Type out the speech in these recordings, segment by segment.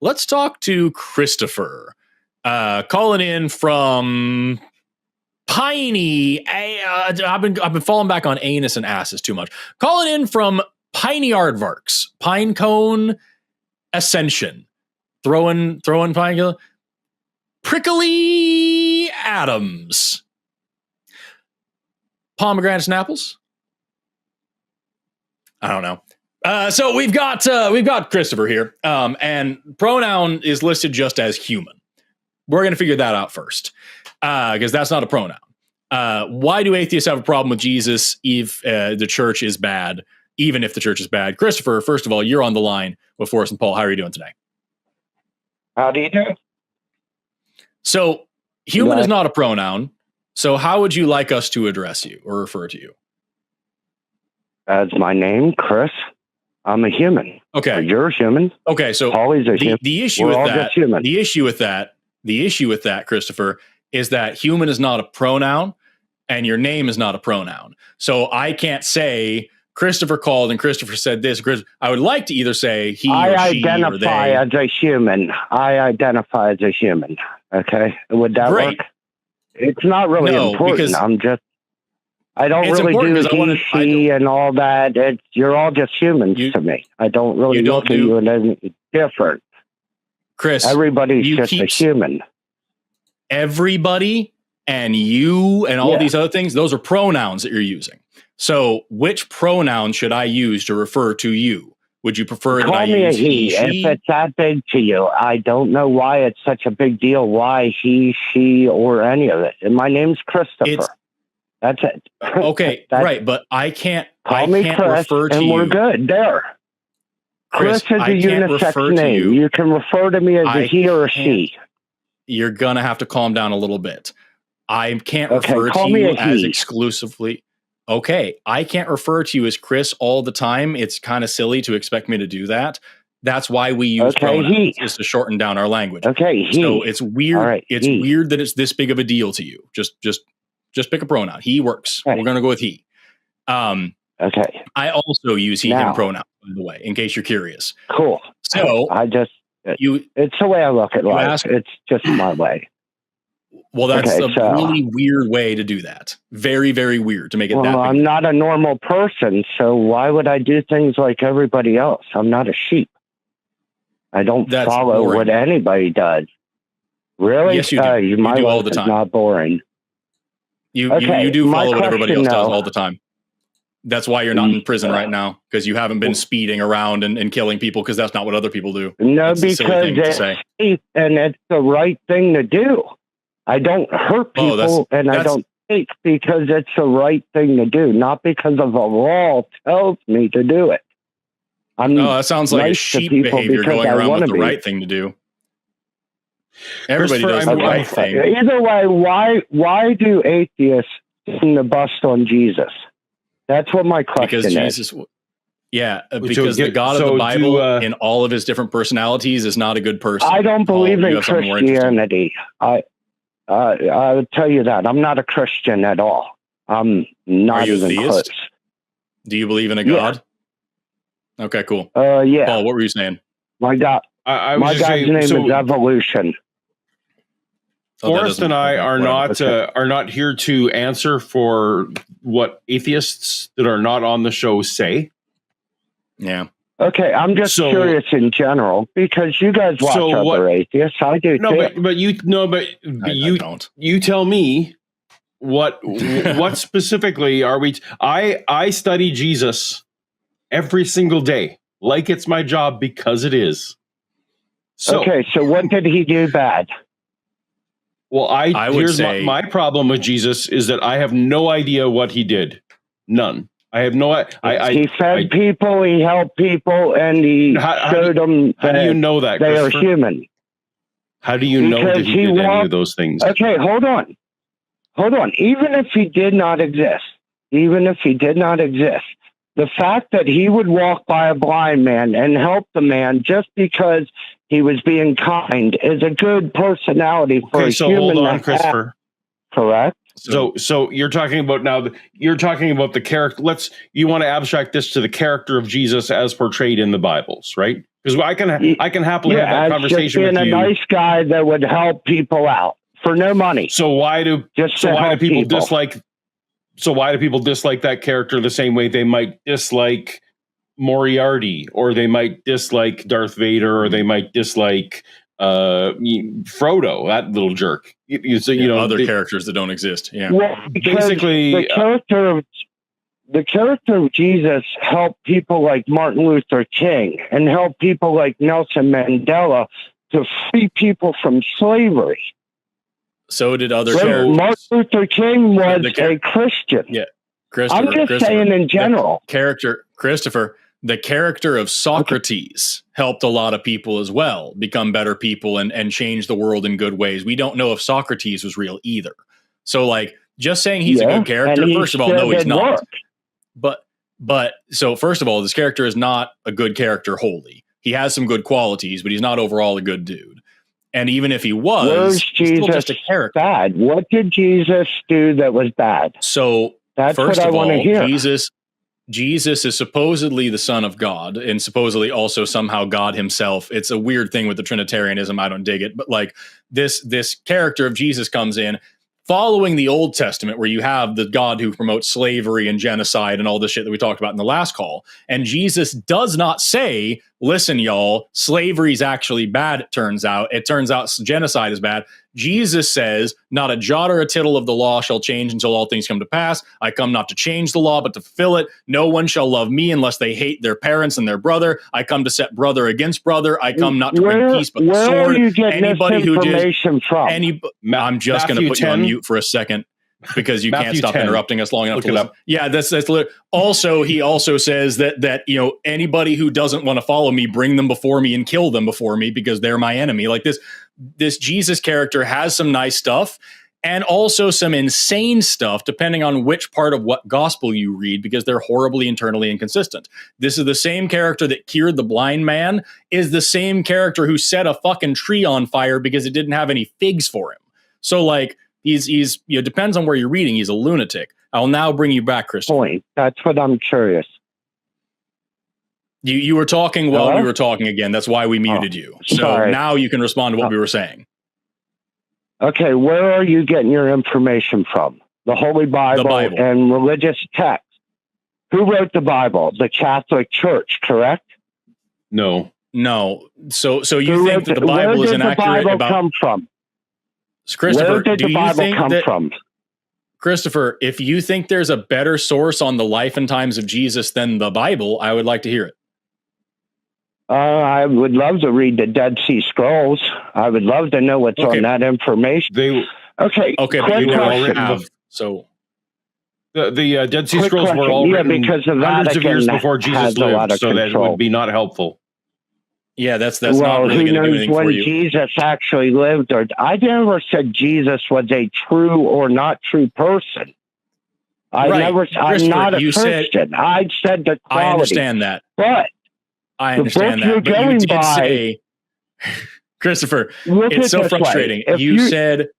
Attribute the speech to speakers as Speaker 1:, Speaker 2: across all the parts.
Speaker 1: let's talk to Christopher, calling in from Piney. I've been falling back on anus and asses too much. Calling in from Piney Aardvarks, Pinecone Ascension, throwing pine prickly Adams, pomegranates and apples. I don't know. So we've got Christopher here, and pronoun is listed just as human. We're going to figure that out first, because that's not a pronoun. Why do atheists have a problem with Jesus if the church is bad, even if the church is bad? Christopher, first of all, you're on the line with Forrest and Paul. How are you doing today?
Speaker 2: How do you do?
Speaker 1: So human is not a pronoun. So how would you like us to address you or refer to you?
Speaker 2: As my name, Chris. I'm a human.
Speaker 1: Okay.
Speaker 2: You're a human.
Speaker 1: Okay. So
Speaker 2: Paulie's a human.
Speaker 1: The issue with that, Christopher, is that human is not a pronoun and your name is not a pronoun. So I can't say Christopher called and Christopher said this. I would like to either say he or she or they.
Speaker 2: I identify as a human. Okay. Would that work? It's not really important. I don't really do she and all that. You're all just humans to me. I don't really look at you as anything different.
Speaker 1: Chris,
Speaker 2: everybody's just a human.
Speaker 1: Everybody and you and all these other things, those are pronouns that you're using. So which pronoun should I use to refer to you? Would you prefer that I use he, she?
Speaker 2: If it's that big to you, I don't know why it's such a big deal. Why he, she, or any of it. And my name's Christopher. That's it.
Speaker 1: Okay, right, but I can't.
Speaker 2: Call me Chris,
Speaker 1: refer to
Speaker 2: and
Speaker 1: you.
Speaker 2: we're good there. Chris is a unisex name. You can refer to me as a he or a she.
Speaker 1: You're gonna have to calm down a little bit. I can't refer to you as exclusively. Okay, I can't refer to you as Chris all the time. It's kind of silly to expect me to do that. That's why we use pronouns, is to shorten down our language.
Speaker 2: Okay, he.
Speaker 1: So it's weird.
Speaker 2: Right,
Speaker 1: it's weird that it's this big of a deal to you. Just pick a pronoun. He works. Okay. We're going to go with he.
Speaker 2: Okay.
Speaker 1: I also use he, him pronouns, by the way, in case you're curious.
Speaker 2: Cool.
Speaker 1: So
Speaker 2: it's the way I look at life. It's just my way.
Speaker 1: Well, that's a really weird way to do that. Very, very weird to make it that big.
Speaker 2: I'm not a normal person, so why would I do things like everybody else? I'm not a sheep. I don't follow what anybody does. Really?
Speaker 1: Yes, you do.
Speaker 2: My
Speaker 1: do
Speaker 2: life
Speaker 1: all the time.
Speaker 2: Is not boring.
Speaker 1: You do follow what everybody else does all the time. That's why you're not in prison right now, because you haven't been speeding around and killing people, because that's not what other people do.
Speaker 2: No, because it's safe and it's the right thing to do. I don't hurt people and I don't take because it's the right thing to do, not because of the law tells me to do it.
Speaker 1: That sounds like a sheep behavior going around with the right thing to do. Everybody does the right thing.
Speaker 2: Either way, why do atheists seem to bust on Jesus? That's what my question is.
Speaker 1: Because the God of the Bible, in all of his different personalities, is not a good person.
Speaker 2: I don't believe in Christianity. I'll tell you that. I'm not a Christian at all. I'm not even close.
Speaker 1: Do you believe in a God? Okay, cool.
Speaker 2: Yeah.
Speaker 1: Paul, what were you saying?
Speaker 2: My God. My God's name is Evolution.
Speaker 3: Forrest and I are not here to answer for what atheists that are not on the show say.
Speaker 1: Yeah.
Speaker 2: Okay, I'm just curious in general because you guys watch other atheists. I do too.
Speaker 3: But you don't. You tell me what specifically are we? I study Jesus every single day, like it's my job, because it is. So
Speaker 2: what did he do bad?
Speaker 3: Well, my problem with Jesus is that I have no idea what he did. None. I have no.
Speaker 2: He fed people, he helped people, and he showed them.
Speaker 3: How do you know that
Speaker 2: they are human?
Speaker 3: How do you know that he did any of those things?
Speaker 2: Okay, hold on. Even if he did not exist, the fact that he would walk by a blind man and help the man just because he was being kind is a good personality for a human.
Speaker 3: Hold on, Christopher.
Speaker 2: Correct.
Speaker 3: So you're talking about the character. You want to abstract this to the character of Jesus as portrayed in the Bibles, right? Because I can happily have that conversation with you.
Speaker 2: Being a nice guy that would help people out for no money.
Speaker 3: So why do people dislike? So why do people dislike that character the same way they might dislike Moriarty, or they might dislike Darth Vader, or they might dislike Frodo, that little jerk?
Speaker 1: Other characters that don't exist. Yeah,
Speaker 2: well, basically, the character of Jesus helped people like Martin Luther King and helped people like Nelson Mandela to free people from slavery.
Speaker 1: So did other characters.
Speaker 2: Martin Luther King was a Christian.
Speaker 1: Yeah,
Speaker 2: I'm just saying in general.
Speaker 1: The character of Socrates helped a lot of people as well become better people and change the world in good ways. We don't know if Socrates was real either. So, like, just saying he's a good character, first of all, no, he's not. But so first of all, this character is not a good character wholly. He has some good qualities, but he's not overall a good dude. And even if he was, he's still just a character.
Speaker 2: Bad. What did Jesus do that was bad?
Speaker 1: So
Speaker 2: that's
Speaker 1: first
Speaker 2: what I want to hear.
Speaker 1: Jesus is supposedly the Son of God, and supposedly also somehow God himself. It's a weird thing with the Trinitarianism. I don't dig it. But like this character of Jesus comes in following the Old Testament, where you have the God who promotes slavery and genocide and all the shit that we talked about in the last call. And Jesus does not say, listen, y'all, slavery is actually bad, it turns out. It turns out genocide is bad. Jesus says, not a jot or a tittle of the law shall change until all things come to pass. I come not to change the law, but to fulfill it. No one shall love me unless they hate their parents and their brother. I come to set brother against brother. I come not to bring peace, but the sword.
Speaker 2: Where are you getting this information from?
Speaker 1: I'm just going to put 10? You on mute for a second, because you can't stop 10. Interrupting us long enough to listen. Yeah, that's also, he also says that anybody who doesn't want to follow me, bring them before me and kill them before me, because they're my enemy. Like this Jesus character has some nice stuff and also some insane stuff, depending on which part of what gospel you read, because they're horribly internally inconsistent. This is the same character that cured the blind man, is the same character who set a fucking tree on fire because it didn't have any figs for him. So like, he's depends on where you're reading. He's a lunatic. I'll now bring you back, Christopher.
Speaker 2: Point. That's what I'm curious.
Speaker 1: You were talking while we were talking again. That's why we muted you. So now you can respond to what we were saying.
Speaker 2: Okay, where are you getting your information from? The Holy Bible, and religious texts. Who wrote the Bible? The Catholic Church, correct?
Speaker 3: No.
Speaker 1: So you think that the Bible is inaccurate?
Speaker 2: Where did the Bible come from?
Speaker 1: Christopher,
Speaker 2: where did the Bible come from?
Speaker 1: Christopher, if you think there's a better source on the life and times of Jesus than the Bible, I would like to hear it.
Speaker 2: I would love to read the Dead Sea Scrolls. I would love to know what's on that information.
Speaker 1: Okay, but you already have. So
Speaker 3: the Dead Sea Scrolls were all written because hundreds of years before Jesus lived, so that would be not helpful.
Speaker 1: Yeah, that's not really going to do anything for you.
Speaker 2: Jesus actually lived, or I never said Jesus was a true or not true person. I'm not a Christian. I said the quality.
Speaker 1: I understand that.
Speaker 2: But
Speaker 1: I understand that. But you did say, Christopher, it's so frustrating. You said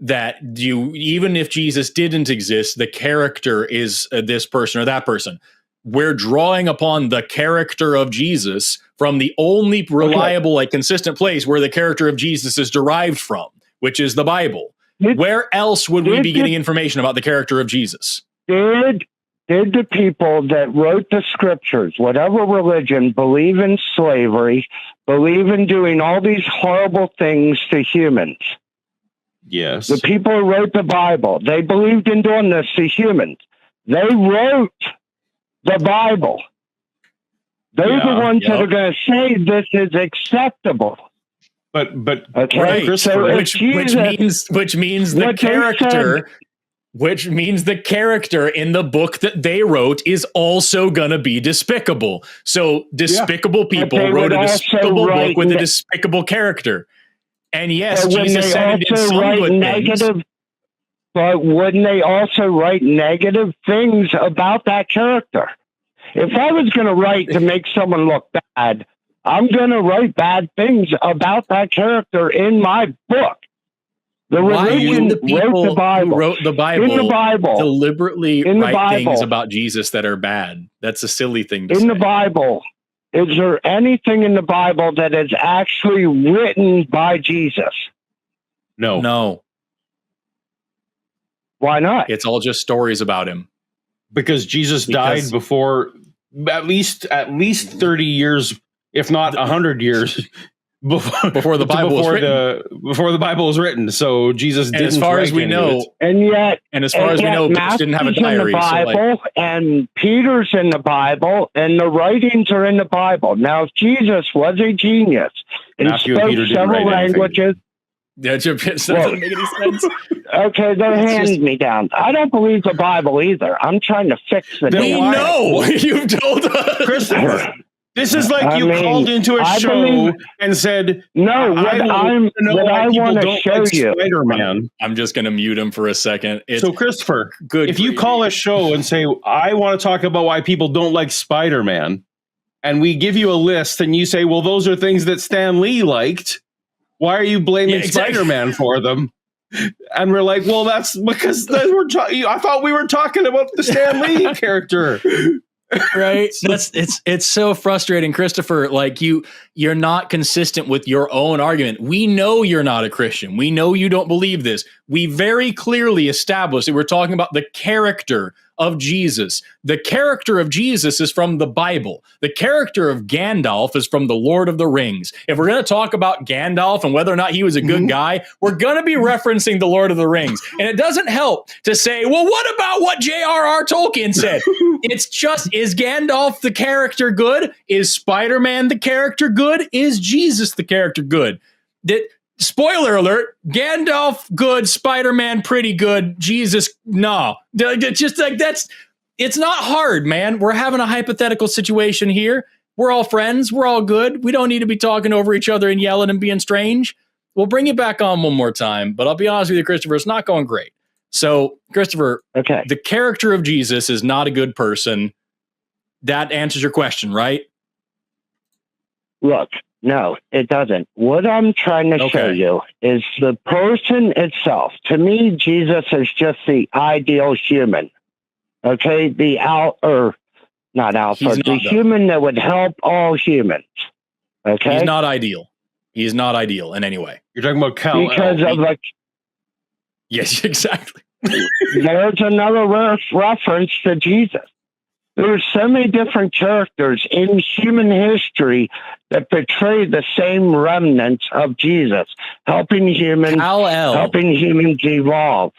Speaker 1: that even if Jesus didn't exist, the character is this person or that person. We're drawing upon the character of Jesus from the only reliable, consistent place where the character of Jesus is derived from, which is the Bible. Where else would we be getting information about the character of Jesus?
Speaker 2: Did the people that wrote the scriptures, whatever religion, believe in slavery, believe in doing all these horrible things to humans?
Speaker 3: Yes.
Speaker 2: The people who wrote the Bible, they believed in doing this to humans. They wrote the Bible. They're the ones that are going to say this is acceptable.
Speaker 3: But
Speaker 2: okay,
Speaker 1: right. So which means the character in the book that they wrote is also going to be despicable. So despicable people wrote a despicable book with a despicable character. And yes, Jesus said it in some good things.
Speaker 2: But wouldn't they also write negative things about that character? If I was going to write to make someone look bad, I'm going to write bad things about that character in my book. The religion
Speaker 1: the people
Speaker 2: wrote the Bible.
Speaker 1: Who wrote the Bible,
Speaker 2: in the Bible
Speaker 1: deliberately write things about Jesus that are bad. That's a silly thing to say.
Speaker 2: In the Bible, Is there anything in the Bible that is actually written by Jesus?
Speaker 1: No.
Speaker 2: Why not?
Speaker 1: It's all just stories about him.
Speaker 3: Because Jesus died before at least 30 years, if not 100 years before the Bible was written. Before the Bible was written. So Jesus didn't.
Speaker 1: As far as we know,
Speaker 2: Matthew's
Speaker 1: didn't have a diary.
Speaker 2: In the Bible, and Peter's in the Bible, and the writings are in the Bible. Now, if Jesus was a genius and spoke several languages.
Speaker 1: That doesn't make any sense.
Speaker 2: Okay, they're handing me down. I don't believe the Bible either. I'm trying to fix the
Speaker 1: We know. You've told us.
Speaker 3: Christopher, this is like you called into a show and said,
Speaker 2: no, what I want to show you.
Speaker 3: Spider-Man.
Speaker 1: I'm just going to mute him for a second.
Speaker 3: So, Christopher, if you call a show and say, I want to talk about why people don't like Spider-Man, and we give you a list and you say, well, those are things that Stan Lee liked. Why are you blaming Spider-Man for them? And we're like, well, that's because I thought we were talking about the Stan Lee character.
Speaker 1: Right? It's so frustrating, Christopher. Like you're not consistent with your own argument. We know you're not a Christian. We know you don't believe this. We very clearly established that we're talking about the character of Jesus. The character of Jesus is from the Bible. The character of Gandalf is from the Lord of the Rings. If we're going to talk about Gandalf and whether or not he was a good guy, we're going to be referencing the Lord of the Rings. And it doesn't help to say, well, what about what J.R.R. Tolkien said? It's just, is Gandalf the character good? Is Spider-Man the character good? Is Jesus the character good? Spoiler alert, Gandalf good, Spider-Man pretty good, Jesus no. Just like it's not hard, man. We're having a hypothetical situation here. We're all friends. We're all good. We don't need to be talking over each other and yelling and being strange. We'll bring you back on one more time, but I'll be honest with you, Christopher, it's not going great. So, Christopher, the character of Jesus is not a good person. That answers your question, right?
Speaker 2: Look. No, it doesn't. What I'm trying to show you is the person itself. To me, Jesus is just the ideal human. Okay? The human that would help all humans. Okay?
Speaker 1: He's not ideal. He's not ideal in any way.
Speaker 3: You're talking about CALLER.
Speaker 2: Because of
Speaker 1: yes, exactly.
Speaker 2: There's another reference to Jesus. There's so many different characters in human history that portray the same remnants of Jesus, helping humans evolve.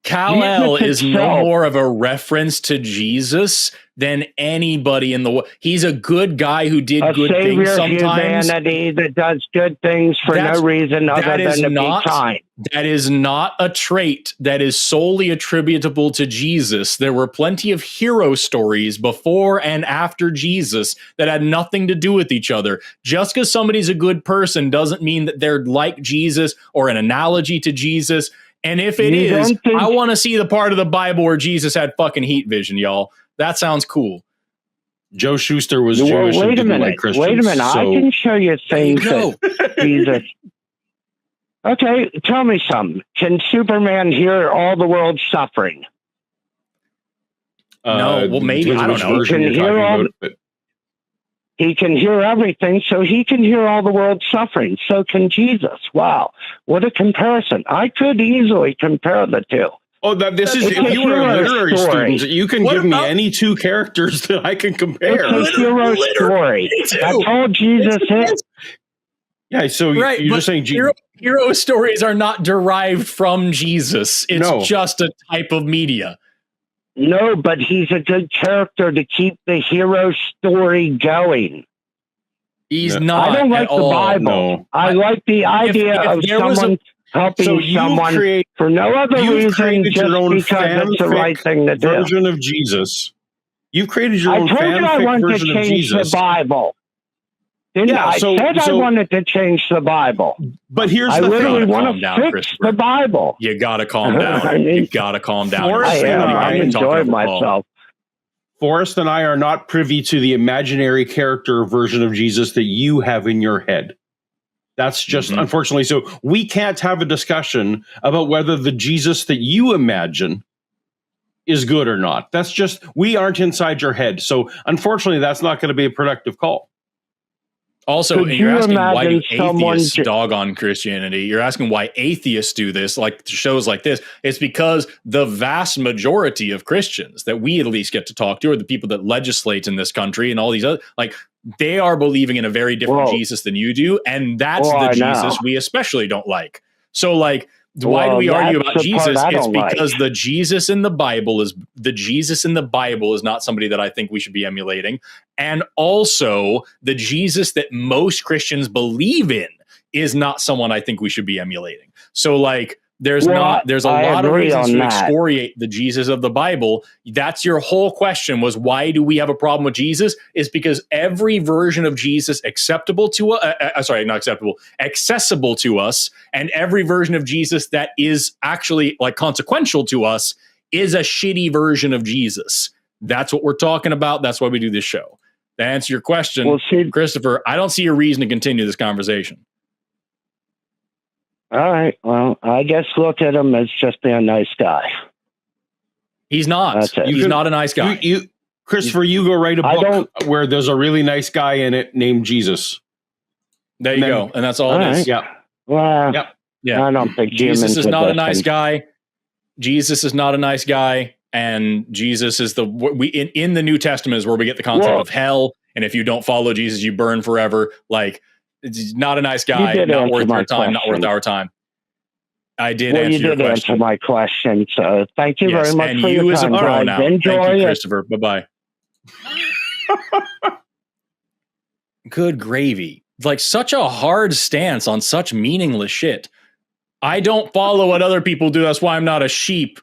Speaker 1: Kal-El is no more of a reference to Jesus than anybody in the world. He's a good guy who did good things sometimes.
Speaker 2: Humanity that does good things for no reason other than to be kind.
Speaker 1: That is not a trait that is solely attributable to Jesus. There were plenty of hero stories before and after Jesus that had nothing to do with each other. Just because somebody's a good person doesn't mean that they're like Jesus or an analogy to Jesus. And if it is, I want to see the part of the Bible where Jesus had fucking heat vision, y'all. That sounds cool.
Speaker 3: Joe Shuster was Jewish and didn't like Christians.
Speaker 2: Wait a minute. I can show you things that Jesus... Okay, tell me something. Can Superman hear all the world's suffering?
Speaker 1: No, well, maybe. I don't know.
Speaker 2: He can hear everything, so he can hear all the world's suffering. So can Jesus. Wow, what a comparison. I could easily compare the two.
Speaker 3: Oh, this is, if you were a literary student, you can give me any two characters that I can compare.
Speaker 2: It's a hero story. That's all Jesus is.
Speaker 3: Yeah, so you're just saying
Speaker 1: hero stories are not derived from Jesus. It's just a type of media.
Speaker 2: No, but he's a good character to keep the hero story going.
Speaker 1: He's not.
Speaker 2: I don't like the Bible.
Speaker 1: No.
Speaker 2: I like the idea of someone helping someone for no other reason, just because it's the right thing to do.
Speaker 3: Version of Jesus. You've created your own fanfic version of Jesus.
Speaker 2: I wanted to change the Bible. I said I wanted to change the Bible.
Speaker 3: But here's the thing.
Speaker 2: I really want to fix the Bible.
Speaker 1: You got to calm down. You got to calm down.
Speaker 2: I'm enjoying myself.
Speaker 3: Forrest and I are not privy to the imaginary character version of Jesus that you have in your head. That's just, unfortunately, so we can't have a discussion about whether the Jesus that you imagine is good or not. That's just, we aren't inside your head. So unfortunately, that's not going to be a productive call.
Speaker 1: Also, you're asking why do atheists dog on Christianity? You're asking why atheists do this, like shows like this. It's because the vast majority of Christians that we at least get to talk to, or the people that legislate in this country and all these other, like, they are believing in a very different Jesus than you do. And that's the Jesus we especially don't like. So, like, why do we argue about Jesus? It's because the Jesus in the Bible is not somebody that I think we should be emulating. And also the Jesus that most Christians believe in is not someone I think we should be emulating. So, like, there's a lot of reasons to excoriate the Jesus of the Bible. That's your whole question, was why do we have a problem with Jesus? Is because every version of Jesus accessible to us, and every version of Jesus that is actually, like, consequential to us is a shitty version of Jesus. That's what we're talking about. That's why we do this show. To answer your question, Christopher, I don't see a reason to continue this conversation.
Speaker 2: All right. Well, I guess look at him as just being a nice guy.
Speaker 1: He's not. He's not a nice guy.
Speaker 3: Christopher, you go write a book where there's a really nice guy in it named Jesus.
Speaker 1: There you go. And that's all it is.
Speaker 3: Yeah.
Speaker 2: Well,
Speaker 1: yeah.
Speaker 2: I don't think
Speaker 1: Jesus is not a nice guy. Jesus is not a nice guy. And Jesus is in the New Testament is where we get the concept of hell. And if you don't follow Jesus, you burn forever. Like, it's not a nice guy, not worth our time, not worth our time. I did answer your question. You did answer
Speaker 2: my question, so thank you very much for your time. And you as a pronoun.
Speaker 1: Thank you, Christopher. Bye-bye. Good gravy. Like, such a hard stance on such meaningless shit. I don't follow what other people do. That's why I'm not a sheep.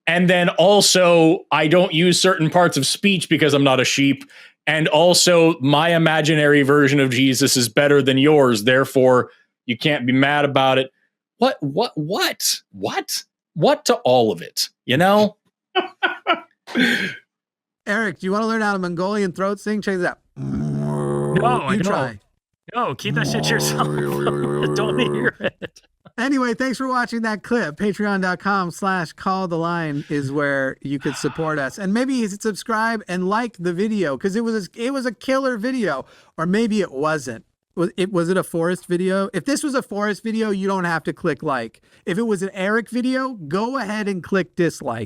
Speaker 1: And then also, I don't use certain parts of speech because I'm not a sheep. And also, my imaginary version of Jesus is better than yours. Therefore, you can't be mad about it. What to all of it? You know?
Speaker 4: Eric, do you want to learn how to Mongolian throat sing? Check this out.
Speaker 5: No, try. No, keep that shit to yourself. Don't need to hear it.
Speaker 4: Anyway, thanks for watching that clip. Patreon.com/calltheline is where you could support us. And maybe subscribe and like the video, because it was a killer video. Or maybe it wasn't. Was it a Forrest video? If this was a Forrest video, you don't have to click like. If it was an Eric video, go ahead and click dislike.